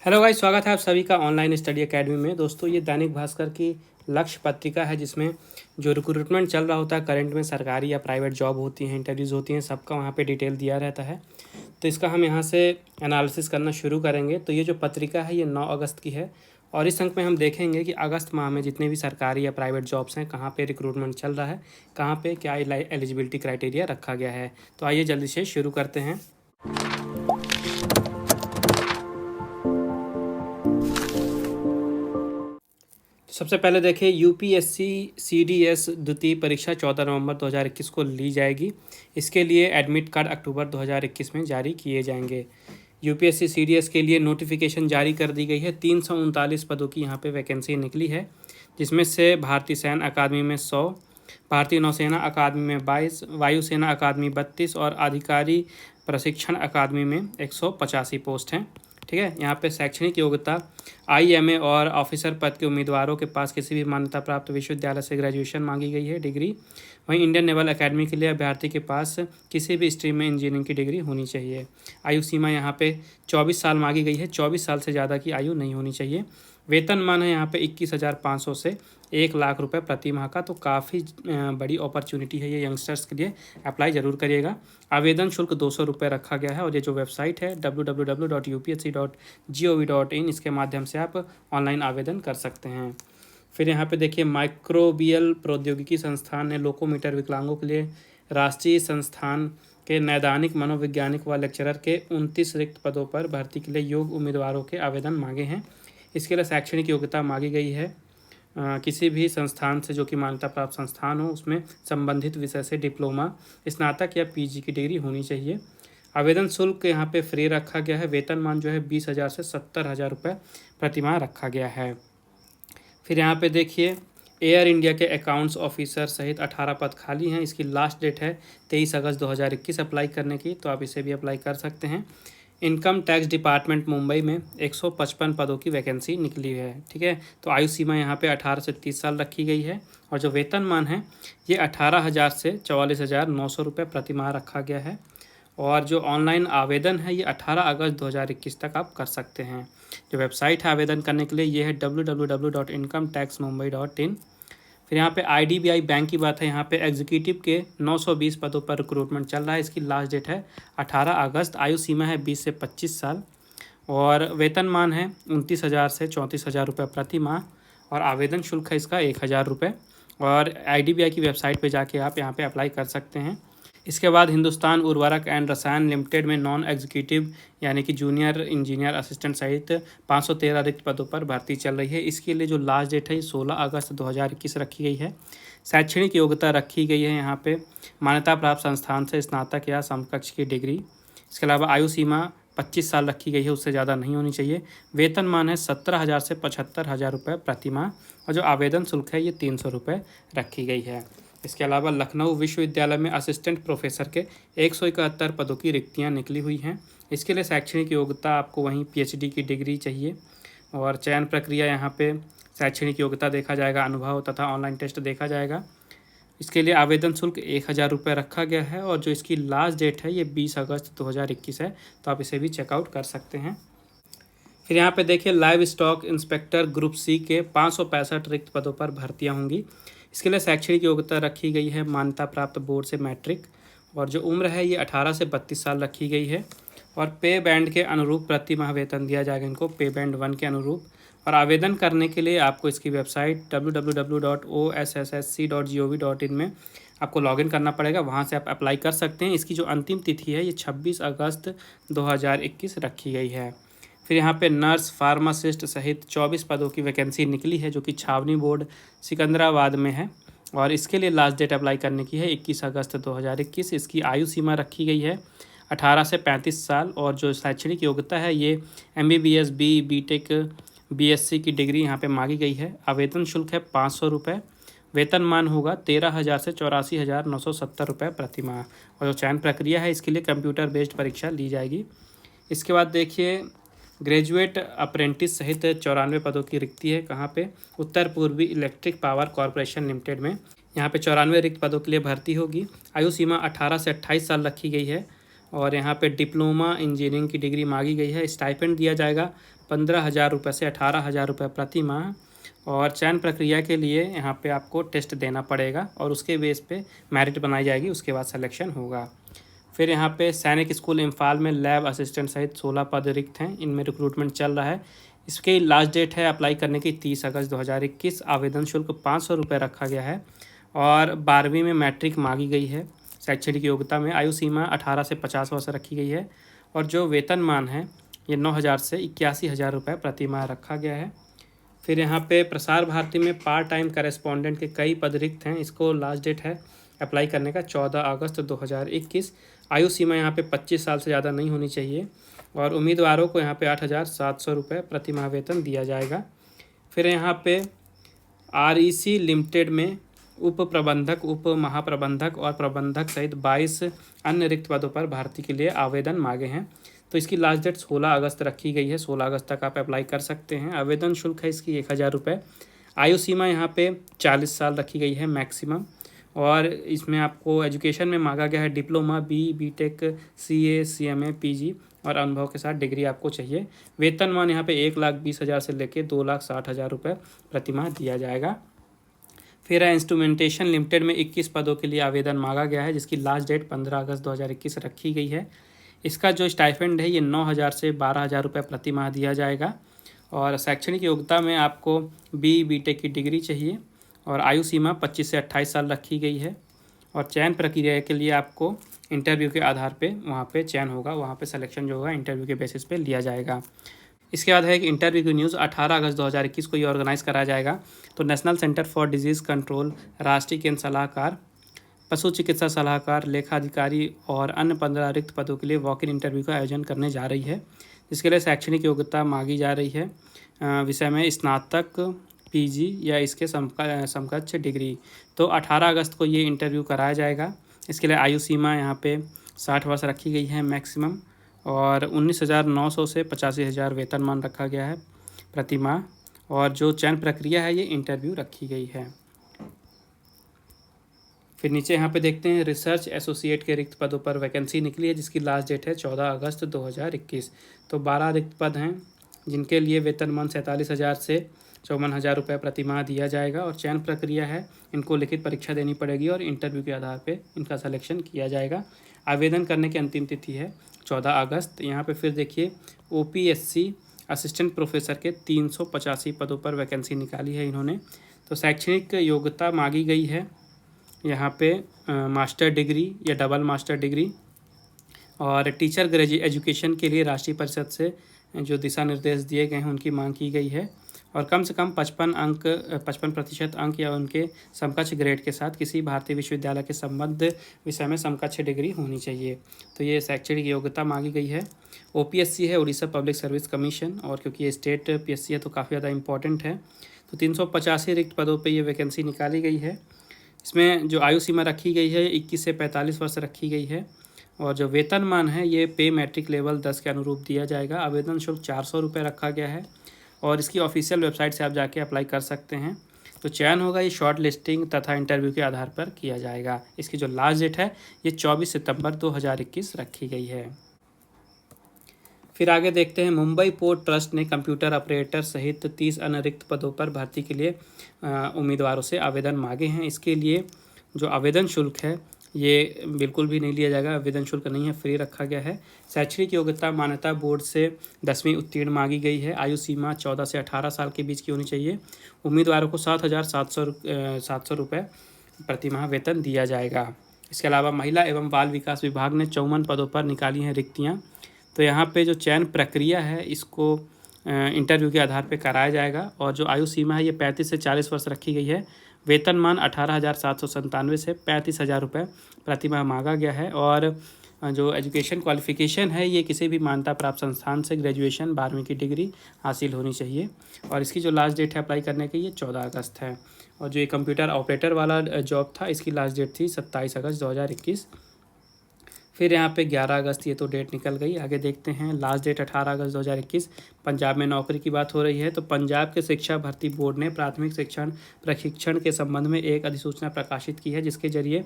Hello guys, स्वागत है आप सभी का ऑनलाइन स्टडी एकेडमी में। दोस्तों, ये दैनिक भास्कर की लक्ष्य पत्रिका है जिसमें जो रिक्रूटमेंट चल रहा होता है करंट में, सरकारी या प्राइवेट जॉब होती हैं, इंटरव्यूज़ होती हैं, सबका वहाँ पे डिटेल दिया रहता है। तो इसका हम यहाँ से एनालिसिस करना शुरू करेंगे। तो ये जो पत्रिका है ये 9 अगस्त की है और इस अंक में हम देखेंगे कि अगस्त माह में जितने भी सरकारी या प्राइवेट जॉब्स हैं कहाँ पे रिक्रूटमेंट चल रहा है, कहाँ पे क्या एलिजिबिलिटी क्राइटेरिया रखा गया है। तो आइए जल्दी से शुरू करते हैं। सबसे पहले देखिए, यूपीएससी सीडीएस द्वितीय परीक्षा 14 नवंबर 2021 को ली जाएगी। इसके लिए एडमिट कार्ड अक्टूबर 2021 में जारी किए जाएंगे। यूपीएससी सीडीएस के लिए नोटिफिकेशन जारी कर दी गई है। 339 पदों की यहाँ पे वैकेंसी निकली है, जिसमें से भारतीय सैन्य अकादमी में 100, भारतीय नौसेना अकादमी में 22, वायुसेना अकादमी 32 और अधिकारी प्रशिक्षण अकादमी में 185 पोस्ट हैं। ठीक है। यहाँ पे शैक्षणिक योग्यता आईएमए और ऑफिसर पद के उम्मीदवारों के पास किसी भी मान्यता प्राप्त विश्वविद्यालय से ग्रेजुएशन मांगी गई है, डिग्री। वहीं इंडियन नेवल एकेडमी के लिए अभ्यर्थी के पास किसी भी स्ट्रीम में इंजीनियरिंग की डिग्री होनी चाहिए। आयु सीमा यहाँ पे 24 साल मांगी गई है, 24 साल से ज़्यादा की आयु नहीं होनी चाहिए। वेतनमान है यहाँ पे 21,500 से 1,00,000 रुपये प्रति माह का। तो काफ़ी बड़ी अपॉर्चुनिटी है ये, यंगस्टर्स के लिए अप्लाई ज़रूर करिएगा। आवेदन शुल्क 200 रुपये रखा गया है और ये जो वेबसाइट है www.upsc.gov.in, इसके माध्यम से आप ऑनलाइन आवेदन कर सकते हैं। फिर यहाँ पे देखिए, माइक्रोबियल प्रौद्योगिकी संस्थान ने लोकोमीटर विकलांगों के लिए राष्ट्रीय संस्थान के नैदानिक मनोवैज्ञानिक व लेक्चरर के 29 रिक्त पदों पर भर्ती के लिए योग्य उम्मीदवारों के आवेदन मांगे हैं। इसके लिए शैक्षणिक योग्यता मांगी गई है किसी भी संस्थान से जो कि मान्यता प्राप्त संस्थान हो, उसमें संबंधित विषय से डिप्लोमा, स्नातक या पीजी की डिग्री होनी चाहिए। आवेदन शुल्क यहाँ पे फ्री रखा गया है। वेतनमान जो है 20,000 से 70,000 रुपये प्रतिमाह रखा गया है। फिर यहाँ पे देखिए, एयर इंडिया के अकाउंट्स ऑफिसर सहित 18 पद खाली हैं। इसकी लास्ट डेट है 23 अगस्त 2021 अप्लाई करने की, तो आप इसे भी अप्लाई कर सकते हैं। इनकम टैक्स डिपार्टमेंट मुंबई में 155 पदों की वैकेंसी निकली है। ठीक है। तो आयु सीमा यहाँ पे 18 से 30 साल रखी गई है और जो वेतनमान है ये 18,000 से 44,900 रुपये प्रतिमाह रखा गया है। और जो ऑनलाइन आवेदन है ये 18 अगस्त 2021 तक आप कर सकते हैं। जो वेबसाइट है आवेदन करने के लिए ये है www.incometaxmumbai.in। फिर यहाँ पे आईडीबीआई बैंक की बात है। यहाँ पे एग्जीक्यूटिव के 920 पदों पर रिक्रूटमेंट चल रहा है। इसकी लास्ट डेट है 18 अगस्त। आयु सीमा है 20 से 25 साल और वेतनमान है 29,000 से 34,000 रुपये प्रति माह और आवेदन शुल्क है इसका 1,000 रुपये। और आईडीबीआई की वेबसाइट पे जाके आप यहाँ पे अप्लाई कर सकते हैं। इसके बाद हिंदुस्तान उर्वरक एंड रसायन लिमिटेड में नॉन एग्जीक्यूटिव यानी कि जूनियर इंजीनियर असिस्टेंट सहित 513 रिक्त पदों पर भर्ती चल रही है। इसके लिए जो लास्ट डेट है 16 अगस्त 2021 रखी गई है। शैक्षणिक योग्यता रखी गई है यहाँ पे मान्यता प्राप्त संस्थान से स्नातक या समकक्ष की डिग्री। इसके अलावा आयु सीमा 25 साल रखी गई है, उससे ज़्यादा नहीं होनी चाहिए। वेतनमान है 17,000 से 75,000 रुपये प्रति माह और जो आवेदन शुल्क है ये 300 रुपये रखी गई है। इसके अलावा लखनऊ विश्वविद्यालय में असिस्टेंट प्रोफेसर के 171 पदों की रिक्तियां निकली हुई हैं। इसके लिए शैक्षणिक योग्यता आपको वहीं पीएचडी की डिग्री चाहिए और चयन प्रक्रिया यहाँ पे शैक्षणिक योग्यता देखा जाएगा, अनुभव तथा ऑनलाइन टेस्ट देखा जाएगा। इसके लिए आवेदन शुल्क 1,000 रुपये रखा गया है और जो इसकी लास्ट डेट है ये 20 अगस्त 2021 है, तो आप इसे भी चेकआउट कर सकते हैं। फिर यहाँ पे देखिए, live stock inspector group C के 565 रिक्त पदों पर भर्तियाँ होंगी। इसके लिए शैक्षणिक योग्यता रखी गई है मान्यता प्राप्त बोर्ड से मैट्रिक और जो उम्र है ये 18 से 32 साल रखी गई है और पे बैंड के अनुरूप प्रति माह वेतन दिया जाएगा इनको, पे बैंड 1 के अनुरूप। और आवेदन करने के लिए आपको इसकी वेबसाइट www.osssc.gov.in में आपको लॉगिन करना पड़ेगा, वहाँ से आप अप्लाई कर सकते हैं। इसकी जो अंतिम तिथि है ये 26 अगस्त 2021 रखी गई है। फिर यहाँ पे नर्स फार्मासिस्ट सहित 24 पदों की वैकेंसी निकली है जो कि छावनी बोर्ड सिकंदराबाद में है और इसके लिए लास्ट डेट अप्लाई करने की है 21 अगस्त 2021। इसकी आयु सीमा रखी गई है 18 से 35 साल और जो शैक्षणिक योग्यता है ये MBBS बीटेक BSc की डिग्री यहाँ पे मांगी गई है। आवेदन शुल्क है 500 रुपये। वेतनमान होगा 13,000 से 84,970 रुपये प्रति माह और जो चयन प्रक्रिया है इसके लिए कंप्यूटर बेस्ड परीक्षा ली जाएगी। इसके बाद देखिए, ग्रेजुएट अप्रेंटिस सहित 94 पदों की रिक्ति है। कहाँ पे? उत्तर पूर्वी इलेक्ट्रिक पावर कॉरपोरेशन लिमिटेड में। यहाँ पे 94 रिक्त पदों के लिए भर्ती होगी। आयु सीमा 18 से 28 साल रखी गई है और यहाँ पे डिप्लोमा इंजीनियरिंग की डिग्री मांगी गई है। स्टाइपेंड दिया जाएगा 15,000 रुपये से 18,000 रुपये प्रति माह। और चयन प्रक्रिया के लिए यहाँ पे आपको टेस्ट देना पड़ेगा और उसके बेस पे मेरिट बनाई जाएगी, उसके बाद सिलेक्शन होगा। फिर यहाँ पे सैनिक स्कूल इम्फाल में लैब असिस्टेंट सहित 16 पद रिक्त हैं, इनमें रिक्रूटमेंट चल रहा है। इसकी लास्ट डेट है अप्लाई करने की 30 अगस्त 2021। आवेदन शुल्क 500 रुपये रखा गया है और 12वीं में मैट्रिक मांगी गई है। शैक्षणिक योग्यता में आयु सीमा 18 से 50 वर्ष रखी गई है और जो वेतनमान है ये 9,000 से 81,000 रुपये प्रति माह रखा गया है। फिर यहाँ पे प्रसार भारती में पार्ट टाइम करेस्पॉन्डेंट के कई पद रिक्त हैं, इसको लास्ट डेट है अप्लाई करने का 14 अगस्त 2021। आयु सीमा यहाँ पे 25 साल से ज़्यादा नहीं होनी चाहिए और उम्मीदवारों को यहाँ पे 8,700 रुपये प्रति माह वेतन दिया जाएगा। फिर यहाँ पे REC लिमिटेड में उप प्रबंधक, उप महाप्रबंधक और प्रबंधक सहित 22 अन्य रिक्त पदों पर भर्ती के लिए आवेदन मांगे हैं। तो इसकी लास्ट डेट 16 अगस्त रखी गई है, 16 अगस्त तक आप अप्लाई कर सकते हैं। आवेदन शुल्क है इसकी 1,000 रुपये। आयु सीमा यहाँ पे 40 साल रखी गई है मैक्सिमम और इसमें आपको एजुकेशन में मांगा गया है diploma, BTech, CA, CMA, PG और अनुभव के साथ डिग्री आपको चाहिए। वेतनमान यहाँ पे 1,20,000 से लेकर 2,60,000 रुपये प्रति माह दिया जाएगा। फिर इंस्ट्रूमेंटेशन लिमिटेड में 21 पदों के लिए आवेदन मांगा गया है, जिसकी लास्ट डेट 15 अगस्त 2021 रखी गई है। इसका जो स्टाइपेंड है ये 9,000 से 12,000 रुपये प्रति माह दिया जाएगा और शैक्षणिक योग्यता में आपको BTech की डिग्री चाहिए और आयु सीमा 25 से 28 साल रखी गई है। और चयन प्रक्रिया के लिए आपको इंटरव्यू के आधार पे वहाँ पे चयन होगा, वहाँ पे सिलेक्शन जो होगा इंटरव्यू के बेसिस पे लिया जाएगा। इसके बाद है कि इंटरव्यू की न्यूज़ 18 अगस्त 2021 को ये ऑर्गेनाइज़ कराया जाएगा। तो national centre for disease control, राष्ट्रीय केंद्र सलाहकार, पशु चिकित्सा सलाहकार, लेखाधिकारी और अन्य 15 रिक्त पदों के लिए वॉक इन इंटरव्यू का आयोजन करने जा रही है, जिसके लिए शैक्षणिक योग्यता मांगी जा रही है विषय में स्नातक, PG या इसके समकक्ष डिग्री। तो 18 अगस्त को ये इंटरव्यू कराया जाएगा। इसके लिए आयु सीमा यहाँ पे 60 वर्ष रखी गई है मैक्सिमम और 19,900 से 85,000 वेतनमान रखा गया है प्रति माह और जो चयन प्रक्रिया है ये इंटरव्यू रखी गई है। फिर नीचे यहाँ पे देखते हैं रिसर्च एसोसिएट के रिक्त पदों पर वैकेंसी निकली है, जिसकी लास्ट डेट है 14 अगस्त 2021। तो 12 रिक्त पद हैं जिनके लिए वेतनमान 47,000 से 54,000 रुपये प्रति माह दिया जाएगा और चयन प्रक्रिया है, इनको लिखित परीक्षा देनी पड़ेगी और इंटरव्यू के आधार पे इनका सिलेक्शन किया जाएगा। आवेदन करने की अंतिम तिथि है 14 अगस्त। यहाँ पे फिर देखिए OPSC असिस्टेंट प्रोफेसर के 385 पदों पर वैकेंसी निकाली है इन्होंने। तो शैक्षणिक योग्यता मांगी गई है यहाँ पे मास्टर डिग्री या डबल मास्टर डिग्री और टीचर एजुकेशन के लिए राष्ट्रीय परिषद से जो दिशा निर्देश दिए गए हैं उनकी मांग की गई है और कम से कम 55% अंक या उनके समकक्ष ग्रेड के साथ किसी भारतीय विश्वविद्यालय के संबद्ध विषय में समकक्ष डिग्री होनी चाहिए। तो ये शैक्षणिक योग्यता मांगी गई है। OPSC है उड़ीसा पब्लिक सर्विस कमीशन और क्योंकि ये स्टेट PSC है तो काफ़ी ज़्यादा इंपॉर्टेंट है। तो 385 रिक्त पदों पर ये वैकेंसी निकाली गई है। इसमें जो आयु सीमा रखी गई है 21 से 45 वर्ष रखी गई है और जो वेतनमान है ये पे मैट्रिक लेवल 10 के अनुरूप दिया जाएगा। आवेदन शुल्क 400 रुपये रखा गया है और इसकी ऑफिशियल वेबसाइट से आप जाके अप्लाई कर सकते हैं। तो चयन होगा ये शॉर्ट लिस्टिंग तथा इंटरव्यू के आधार पर किया जाएगा। इसकी जो लास्ट डेट है ये 24 सितंबर 2021 रखी गई है। फिर आगे देखते हैं मुंबई पोर्ट ट्रस्ट ने कंप्यूटर ऑपरेटर सहित 30 अन्य रिक्त पदों पर भर्ती के लिए उम्मीदवारों से आवेदन मांगे हैं। इसके लिए जो आवेदन शुल्क है ये बिल्कुल भी नहीं लिया जाएगा, आवेदन शुल्क नहीं है, फ्री रखा गया है। शैक्षणिक योग्यता मान्यता बोर्ड से 10वीं उत्तीर्ण मांगी गई है। आयु सीमा 14 से 18 साल के बीच की होनी चाहिए। उम्मीदवारों को 7,700 रुपये प्रति माह वेतन दिया जाएगा। इसके अलावा महिला एवं बाल विकास विभाग ने 54 पदों पर निकाली हैं रिक्तियाँ। तो यहाँ पे जो चयन प्रक्रिया है इसको इंटरव्यू के आधार पे कराया जाएगा और जो आयु सीमा है ये 35 से 40 वर्ष रखी गई है। वेतनमान 18,797 से 35,000 रुपये प्रति माह मांगा गया है और जो एजुकेशन क्वालिफ़िकेशन है ये किसी भी मान्यता प्राप्त संस्थान से ग्रेजुएशन 12वीं की डिग्री हासिल होनी चाहिए और इसकी जो लास्ट डेट है अप्लाई करने की ये 14 अगस्त है। और जो ये कंप्यूटर ऑपरेटर वाला जॉब था इसकी लास्ट डेट थी 27 अगस्त 2021। फिर यहाँ पे 11 अगस्त ये तो डेट निकल गई। आगे देखते हैं लास्ट डेट 18 अगस्त 2021। पंजाब में नौकरी की बात हो रही है तो पंजाब के शिक्षा भर्ती बोर्ड ने प्राथमिक शिक्षण प्रशिक्षण के संबंध में एक अधिसूचना प्रकाशित की है, जिसके जरिए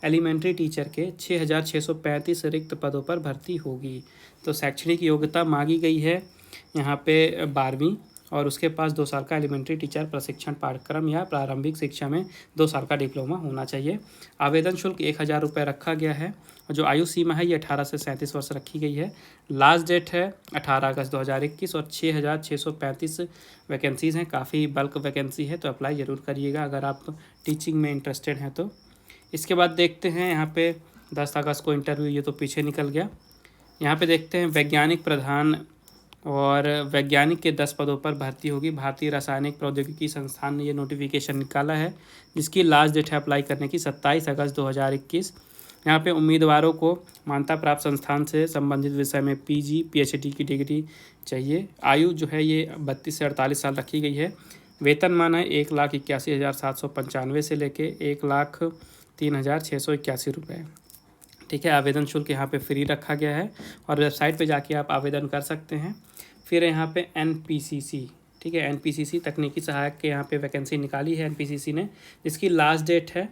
एलिमेंट्री टीचर के 6,635 रिक्त पदों पर भर्ती होगी। तो शैक्षणिक योग्यता मांगी गई है यहाँ पे 12वीं और उसके पास 2 साल का एलिमेंट्री टीचर प्रशिक्षण पाठ्यक्रम या प्रारंभिक शिक्षा में 2 साल का डिप्लोमा होना चाहिए। आवेदन शुल्क 1000 रुपये रखा गया है और जो आयु सीमा है ये 18 से 37 वर्ष रखी गई है। लास्ट डेट है 18 अगस्त 2021 और 6635 वैकेंसीज़ हैं। काफ़ी बल्क वैकेंसी है, तो अप्लाई ज़रूर करिएगा अगर आप टीचिंग में इंटरेस्टेड हैं तो। इसके बाद देखते हैं यहाँ पे 10 अगस्त को इंटरव्यू, ये तो पीछे निकल गया। यहाँ पे देखते हैं वैज्ञानिक प्रधान और वैज्ञानिक के 10 पदों पर भर्ती होगी। भारतीय रासायनिक प्रौद्योगिकी संस्थान ने ये नोटिफिकेशन निकाला है, जिसकी लास्ट डेट है अप्लाई करने की 27 अगस्त 2021। यहाँ पे उम्मीदवारों को मान्यता प्राप्त संस्थान से संबंधित विषय में PG PhD की डिग्री चाहिए। आयु जो है ये 32 से 48 साल रखी गई है। वेतनमान है 1,81,795 से लेके 1,03,681 रुपये। ठीक है, आवेदन शुल्क यहाँ पे फ्री रखा गया है और वेबसाइट पे जाके आप आवेदन कर सकते हैं। फिर यहाँ पे NPCC, ठीक है, NPCC तकनीकी सहायक के यहाँ पे वैकेंसी निकाली है NPCC ने, जिसकी लास्ट डेट है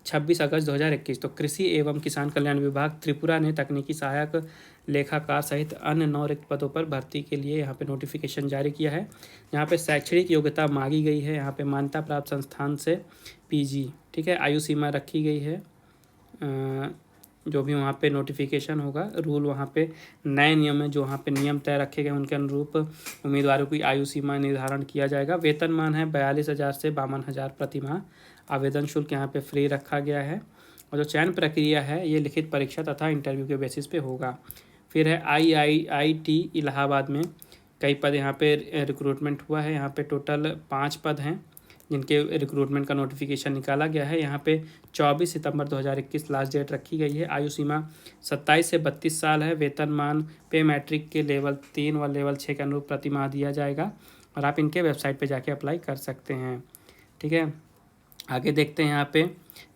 26 अगस्त 2021। तो कृषि एवं किसान कल्याण विभाग त्रिपुरा ने तकनीकी सहायक लेखाकार सहित अन्य 9 रिक्त पदों पर भर्ती के लिए यहाँ पे नोटिफिकेशन जारी किया है। यहाँ पे शैक्षणिक योग्यता मांगी गई है, यहाँ पे मान्यता प्राप्त संस्थान से PG, ठीक है। आयु सीमा रखी गई है, जो भी वहाँ पे नोटिफिकेशन होगा, रूल वहाँ पे नए नियम है, जो वहाँ पे नियम तय रखे गए उनके अनुरूप उम्मीदवारों की आयु सीमा निर्धारण किया जाएगा। वेतनमान है 42,000 से 52,000 प्रति माह। आवेदन शुल्क यहाँ पे फ्री रखा गया है और जो चयन प्रक्रिया है ये लिखित परीक्षा तथा इंटरव्यू के बेसिस पे होगा। फिर है IIT इलाहाबाद में कई पद यहाँ पे रिक्रूटमेंट हुआ है। यहाँ पे टोटल 5 पद हैं जिनके रिक्रूटमेंट का नोटिफिकेशन निकाला गया है। यहाँ पे 24 सितंबर 2021 लास्ट डेट रखी गई है। आयु सीमा 27 से 32 साल है। वेतनमान पे मैट्रिक के लेवल 3 व लेवल 6 के अनुरूप प्रति माह दिया जाएगा और आप इनके वेबसाइट पे जाके अप्लाई कर सकते हैं। ठीक है, आगे देखते हैं। यहाँ पे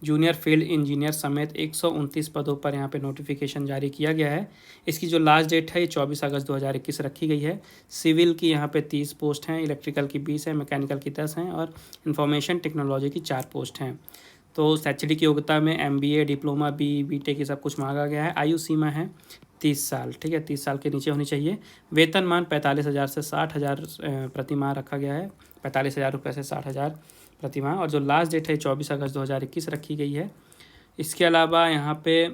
जूनियर फील्ड इंजीनियर समेत 129 पदों पर यहाँ पे नोटिफिकेशन जारी किया गया है। इसकी जो लास्ट डेट है ये 24 अगस्त 2021 रखी गई है। सिविल की यहाँ पे 30 पोस्ट हैं, इलेक्ट्रिकल की 20 है, मैकेनिकल की 10 हैं और इंफॉर्मेशन टेक्नोलॉजी की 4 पोस्ट हैं। तो शैक्षणिक योग्यता में MBA, डिप्लोमा, BE, BTech ये सब कुछ मांगा गया है। आयु सीमा है 30 साल, ठीक है, 30 साल के नीचे होनी चाहिए। वेतनमान 45,000 से 60,000 प्रति माह रखा गया है, 45,000 रुपये से 60,000 प्रति माह और जो लास्ट डेट है 24 अगस्त 2021 रखी गई है। इसके अलावा यहाँ पे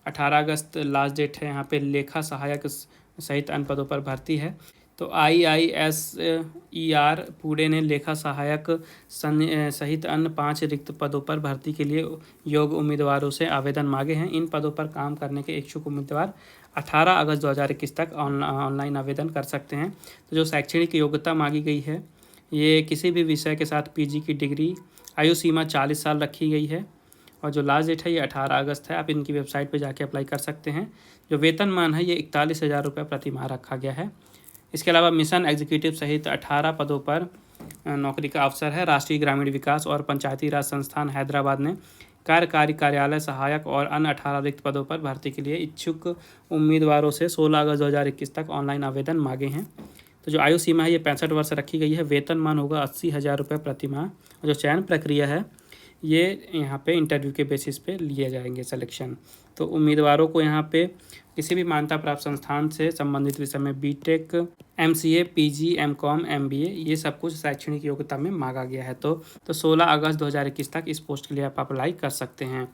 18 अगस्त लास्ट डेट है। यहाँ पे लेखा सहायक सहित अन्य पदों पर भर्ती है। तो IISER पुणे ने लेखा सहायक सहित अन्य 5 रिक्त पदों पर भर्ती के लिए योग्य उम्मीदवारों से आवेदन मांगे हैं। इन पदों पर काम करने के इच्छुक उम्मीदवार 18 अगस्त 2021 तक ऑनलाइन आवेदन कर सकते हैं। तो जो शैक्षणिक योग्यता मांगी गई है ये किसी भी विषय के साथ PG की डिग्री। आयु सीमा 40 साल रखी गई है और जो लास्ट डेट है ये 18 अगस्त है। आप इनकी वेबसाइट पर जाके अप्लाई कर सकते हैं। जो वेतनमान है ये 41,000 रुपये प्रति माह रखा गया है। इसके अलावा मिशन एग्जीक्यूटिव सहित 18 पदों पर नौकरी का अवसर है। राष्ट्रीय ग्रामीण विकास और पंचायती राज संस्थान हैदराबाद ने कार्यकारी कार्यालय सहायक और अन्य 18 रिक्त पदों पर भर्ती के लिए इच्छुक उम्मीदवारों से 16 अगस्त 2021 तक ऑनलाइन आवेदन मांगे हैं। तो जो आयु सीमा है ये 65 वर्ष रखी गई है। वेतनमान होगा 80,000 रुपये प्रति माह और जो चयन प्रक्रिया है ये यहाँ पे इंटरव्यू के बेसिस पे लिए जाएंगे सिलेक्शन। तो उम्मीदवारों को यहाँ पे किसी भी मान्यता प्राप्त संस्थान से संबंधित विषय में BTech, MCA, PG, MCOM, MBA ये सब कुछ शैक्षणिक योग्यता में मांगा गया है। तो 16 अगस्त 2021 तक इस पोस्ट के लिए आप अप्लाई कर सकते हैं।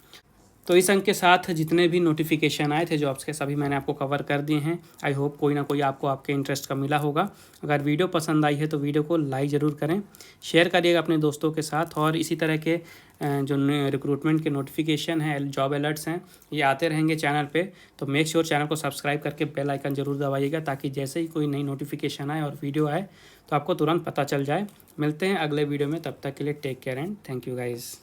तो इस अंक के साथ जितने भी नोटिफिकेशन आए थे जॉब्स के सभी मैंने आपको कवर कर दिए हैं। आई होप कोई ना कोई आपको आपके इंटरेस्ट का मिला होगा। अगर वीडियो पसंद आई है तो वीडियो को लाइक ज़रूर करें, शेयर करिएगा अपने दोस्तों के साथ और इसी तरह के जो रिक्रूटमेंट के नोटिफिकेशन हैं, जॉब अलर्ट्स हैं, ये आते रहेंगे चैनल पे। तो मेक श्योर चैनल को सब्सक्राइब करके बेल आइकन ज़रूर दबाइएगा ताकि जैसे ही कोई नई नोटिफिकेशन आए और वीडियो आए तो आपको तुरंत पता चल जाए। मिलते हैं अगले वीडियो में, तब तक के लिए take care and thank you guys.